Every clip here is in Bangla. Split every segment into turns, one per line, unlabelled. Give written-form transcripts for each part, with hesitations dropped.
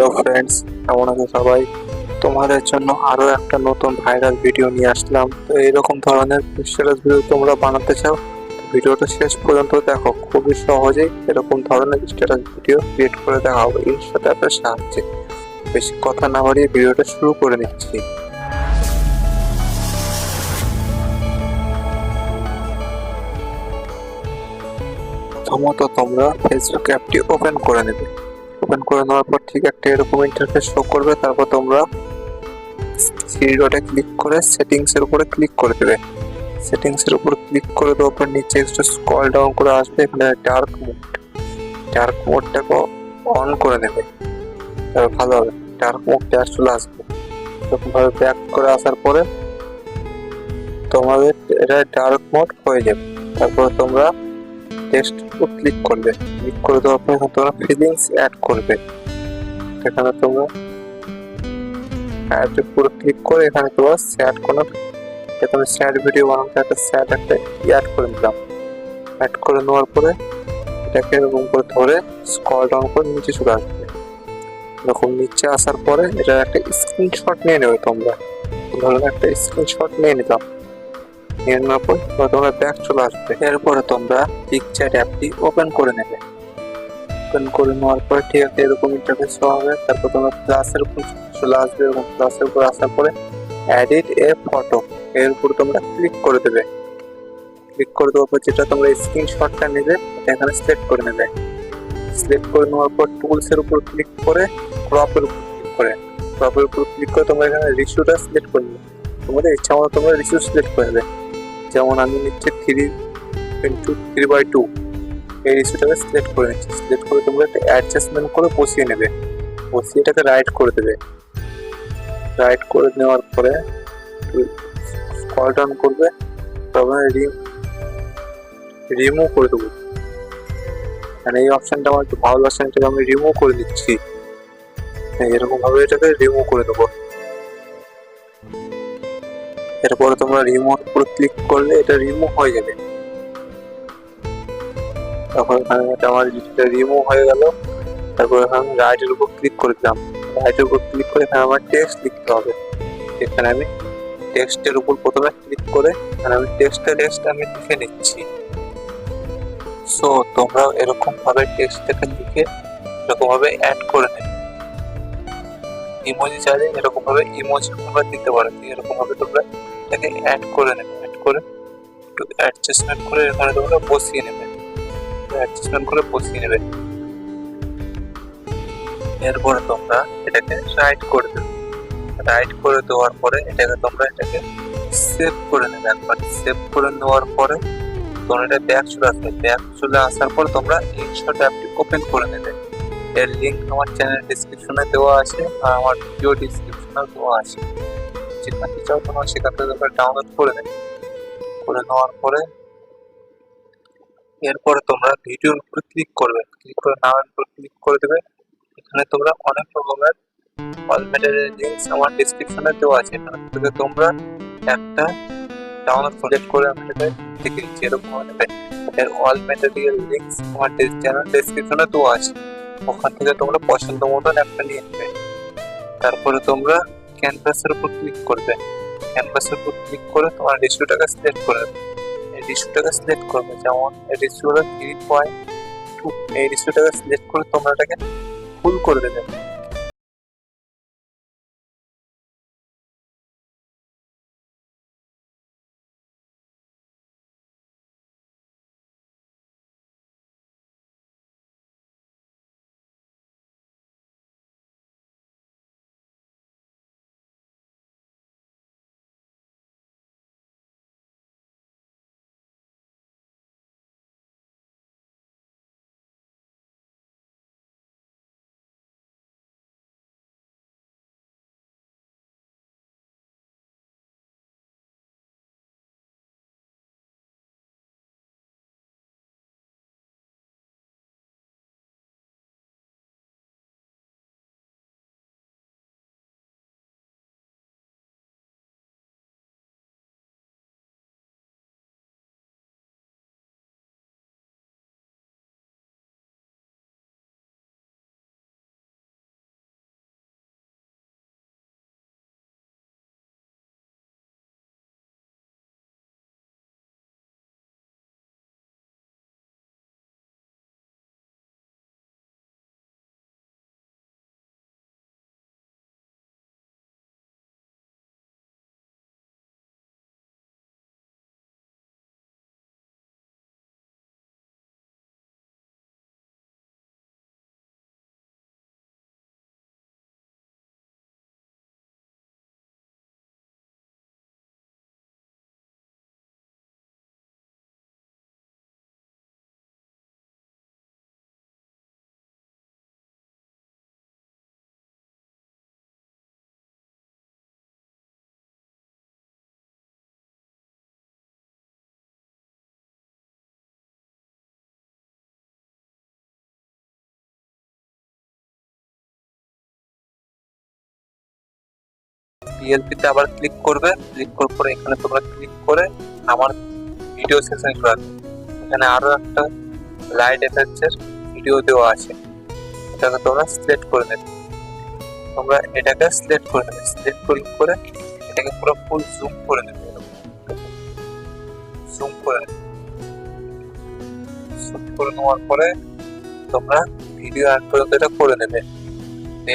হ্যালো ফ্রেন্ডস, কেমন আছো সবাই? তোমাদের জন্য আরো একটা নতুন ভাইরাল ভিডিও নিয়ে আসলাম। তো এরকম ধরনের স্ট্যাটাস ভিডিও তোমরা বানাতে চাও, তো ভিডিওটা শেষ পর্যন্ত দেখো। খুবই সহজেই এরকম ধরনের স্ট্যাটাস ভিডিও ক্রিয়েট করে দেখা হবে ইনস্টাগ্রাম অ্যাপের সাহায্যে। বেশি কথা না বাড়িয়ে ভিডিওটা শুরু করে নিচ্ছি। প্রথমত তোমরা ফেসবুক অ্যাপটি ওপেন করে নেবে। ওপেন করে নেওয়ার পর ঠিক একটা এরকম ইন্টারফেস শো করবে। তারপর তোমরা থ্রি ডটে ক্লিক করে সেটিংস এর উপরে ক্লিক করে দেবে। সেটিংস এর উপর ক্লিক করে দেওয়ার পর নিচে একটু স্ক্রল ডাউন করে আসবে, এখানে ডার্ক মোডটাকে অন করে নেবে। তাহলে ভালো হবে, ডার্ক মোডটা চলে আসবে। এরকম ভাবে ব্যাক করে আসার পরে তোমাদের এটা ডার্ক মোড হয়ে যাবে। তারপর তোমরা টেক্সট উপর ক্লিক করবে। ক্লিক করে দেওয়ার পর তোমরা ফিলিংস অ্যাড করবে। এখানে তোমরা অ্যাড পুরো ক্লিক করে এখানে তোমার স্যাড কোনো তুমি স্যাড ভিডিও বানাতে একটা স্যাড একটা অ্যাড করে নিলাম। অ্যাড করে নেওয়ার পরে এটাকে এরকম করে ধরে স্ক্রল ডাউন করে নিচে চলে আসবে। এরকম নিচে আসার পরে এটা একটা স্ক্রিনশট নিয়ে নেবে তোমরা। ধরুন একটা স্ক্রিনশট নিয়ে নিলাম। নিয়ে নেওয়ার পর তোমরা ব্যাক চলে আসবে। এরপরে তোমরা পিকচার অ্যাপটি ওপেন করে নেবে। ওপেন করে নেওয়ার পরে ঠিক আছে এরকম ইন্টারফেস হবে। তারপর তোমরা প্লাসের উপর চলে আসবে এবং প্লাসের উপর আসার পরে এডিট এ ফটো এর উপর তোমরা ক্লিক করে দেবে। ক্লিক করে দেওয়ার পর যেটা তোমরা স্ক্রিনশটটা নেবে এটা এখানে সিলেক্ট করে নেবে। সিলেক্ট করে নেওয়ার পর টুলস এর উপর ক্লিক করে ক্রপের উপর ক্লিক করে তোমরা এখানে রেশিওটা সিলেক্ট করে নেবে। তোমাদের ইচ্ছা মতো তোমরা রেশিও সিলেক্ট করে নেবে। যেমন আমি নিচ্ছি 3:3/2, এই রেশিওটাকে সিলেক্ট করে নিচ্ছি। সিলেক্ট করে তোমরা একটা অ্যাডজাস্টমেন্ট করে বসিয়ে নেবে। বসিয়ে এটাকে রাইট করে দেবে। রাইট করে নেওয়ার পরে স্ক্রল ডাউন করবে, তবে রিমুভ করে দেবো। মানে এই অপশনটা আমার একটু ভালো লাগছে, এটাকে আমি রিমুভ করে দিচ্ছি। এরকম ভাবে এটাকে রিমুভ করে দেবো। এরপরে তোমরা রিমুভ করে ক্লিক করলে এটা রিমুভ হয়ে যাবে। তখন এখানে এটা আমার রিমুভ হয়ে গেল। তারপর এখানে রাইটের উপর ক্লিক করে দিলাম। রাইটের উপর ক্লিক করে এখানে আমার টেক্সট লিখতে হবে। এখানে আমি টেক্সটের উপর প্রথমে ক্লিক করে এখানে আমি টেক্সট আমি লিখে নিচ্ছি। সো তোমরা এরকম ভাবে টেক্সটটাকে লিখে এরকম ভাবে অ্যাড করে নেবে। ইমোজি চাইলে এরকম ভাবে ইমোজি তোমরা দিতে পারো। এরকম ভাবে তোমরা এটাকে অ্যাড করে নেবে। অ্যাড করে একটু অ্যাডজাস্টমেন্ট করে এখানে তোমরা বসিয়ে নেবে। এরপরে তোমরা এটাকে রাইট করে দেবে। রাইট করে দেওয়ার পরে এটাকে সেভ করে নেবে। একবার সেভ করে নেওয়ার পরে তোমরা এটা ব্যাক চলে আসবে। ব্যাক চলে আসার পর তোমরা ইনস্টল অ্যাপটি ওপেন করে নেবে। এর লিংক আমার চ্যানেল ডেসক্রিপশনে দেওয়া আছে আর আমার ভিডিও ডেসক্রিপশনে দেওয়া আছে। যেখানে চাও তোমরা সেখান থেকে তোমরা ডাউনলোড করে নেবে। করে নেওয়ার পরে এরপরে তোমরা ভিডিওর উপর ক্লিক করবে। ক্লিক করে নামের উপর ক্লিক করে দেবে। এখানে তোমরা অনেক রকমের অল ম্যাটেরিয়াল লিংকস আমার ডেসক্রিপশনে দেওয়া আছে। এখান থেকে তোমরা একটা ডাউনলোড সিলেক্ট করে আমি এটা দেখে নিচ্ছি। এরকম হবে এর অল ম্যাটেরিয়াল লিংকস আমার চ্যানেল ডেসক্রিপশনে দেওয়া আছে। ওখান থেকে তোমরা পছন্দ মতন একটা নিয়ে নেবে। তারপরে তোমরা ক্যানভাসের উপর ক্লিক করবে। ক্যানভাসের উপর ক্লিক করে তোমার রেশিওটাকে সিলেক্ট করে দেবে। এই রেশিওটাকে সিলেক্ট করবে, যেমন রেশিওটা 3.2, এই রেশিওটাকে সিলেক্ট করে তোমরা এটাকে ফুল করে দেবে। পিএলপি তে আবার ক্লিক করবে, ক্লিক করার পরে এখানে তোমরা ক্লিক করে আমার ভিডিও সেকশন চলে আসবে। এখানে আরো একটা লাইট এফেক্টস এর ভিডিও দেওয়া আছে, এটাকে তোমরা সিলেক্ট করে নেবে। তোমরা এটাকে সিলেক্ট করে নেবে, সিলেক্ট করে এটাকে পুরো ফুল জুম করে নেবে, জুম করে নেবে। জুম করে নেওয়ার পরে তোমরা ভিডিও অ্যাড পর্যন্ত এটা করে নেবে।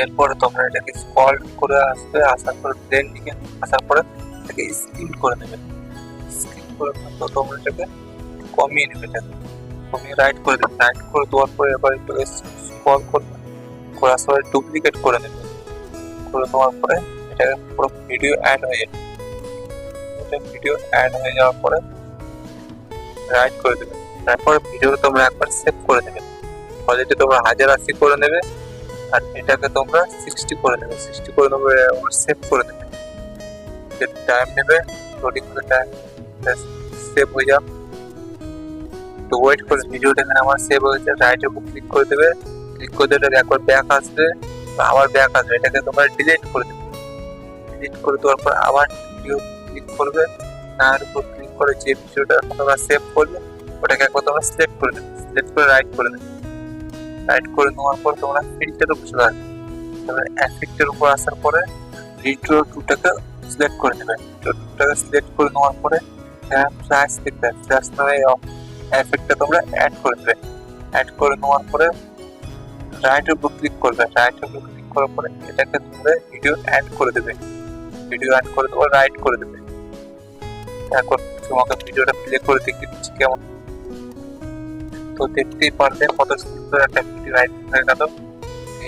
এরপরে তোমরা এটাকে স্ক্রল করে আসবে, আসার পরে ব্লেন্ডিং এ আসার পরে এটাকে স্ক্রিন করে নেবে। স্ক্রিন করে তো তোমরা এটাকে কমিয়ে নেবে, এটাকে কমিয়ে রাইট করে দেবে। রাইট করে দেওয়ার পরে এবার এটাকে স্ক্রল করবে, করার সময় ডুপ্লিকেট করে নেবে। করে দেওয়ার পরে এটাকে পুরো ভিডিও অ্যাড হয়ে যাবে। এটা ভিডিও অ্যাড হয়ে যাওয়ার পরে রাইট করে দেবে। তারপরে ভিডিওটা তোমরা একবার সেভ করে নেবে। অলরেডি তোমরা 1080 করে নেবে, আর এটাকে তোমরা 60 করে নেবে। 60 করে নেবে, সেভ করে নেবে। টাইম নেবে, লোডিং করে টাইম সেভ হয়ে যাবে। তো ওয়েট করে, ভিডিওটা এখানে আমার সেভ হয়েছে। রাইটের উপর ক্লিক করে দেবে, ক্লিক করে দিলে একবার ব্যাক আসবে, আবার ব্যাক আসবে। এটাকে তোমরা ডিলিট করে দেবে। ডিলিট করে দেওয়ার পর আবার ভিডিও ক্লিক করবে, তার উপর ক্লিক করে যে ভিডিওটা তোমরা সেভ করবে ওটাকে একবার তোমরা সিলেক্ট করে দেবে। সিলেক্ট করে রাইট করে দেবে। রাইট করে নেওয়ার পর তোমরা ফিল্টার উপর চলে আসবে। তোমরা এফেক্টের উপর আসার পরে রিট্রো টুটাকে সিলেক্ট করে নেবে। রিট্রো টুটাকে সিলেক্ট করে নেওয়ার পরে ফ্ল্যাশ দেখবে, ফ্ল্যাশ নামে এফেক্টটা তোমরা অ্যাড করে দেবে। অ্যাড করে নেওয়ার পরে রাইটের উপর ক্লিক করবে। রাইটের উপর ক্লিক করার পরে এটাকে তোমরা ভিডিও অ্যাড করে দেবে। ভিডিও অ্যাড করে দেবো, রাইট করে দেবে। এখন তোমাকে ভিডিওটা প্লে করে দেখিয়ে দিচ্ছি কেমন। তো দেখতেই পারবে কত সুন্দর একটা ভিডিও হয়ে গেল।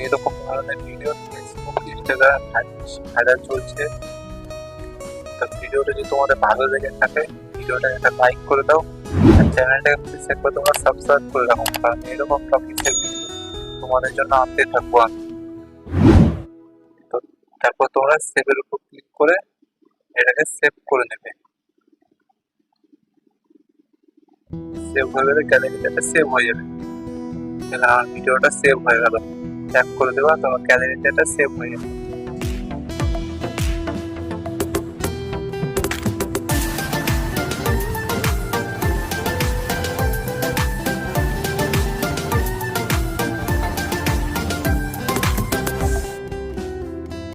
এরকম ধরনের ভিডিও ফেসবুক, ইনস্টাগ্রাম ভাইরাল চলছে। তো ভিডিওটা যদি তোমাদের ভালো লেগে থাকে ভিডিওটা একটা লাইক করে দাও, আর চ্যানেলটাকে প্লিজ একবার তোমরা সাবস্ক্রাইব করে রাখো, কারণ এরকম টপিকের ভিডিও তোমাদের জন্য আনতে থাকবো আমি। তো তারপর তোমরা সেভের উপর ক্লিক করে এটাকে সেভ করে নেবে। সেভ হয়ে গেলে গ্যালারিতে সেভ হয়ে যাবে। আমার ভিডিওটা সেভ হয়ে গেল। ট্যাপ করে দেওয়া, তোমার গ্যালারিতে সেভ হয়ে যাবে।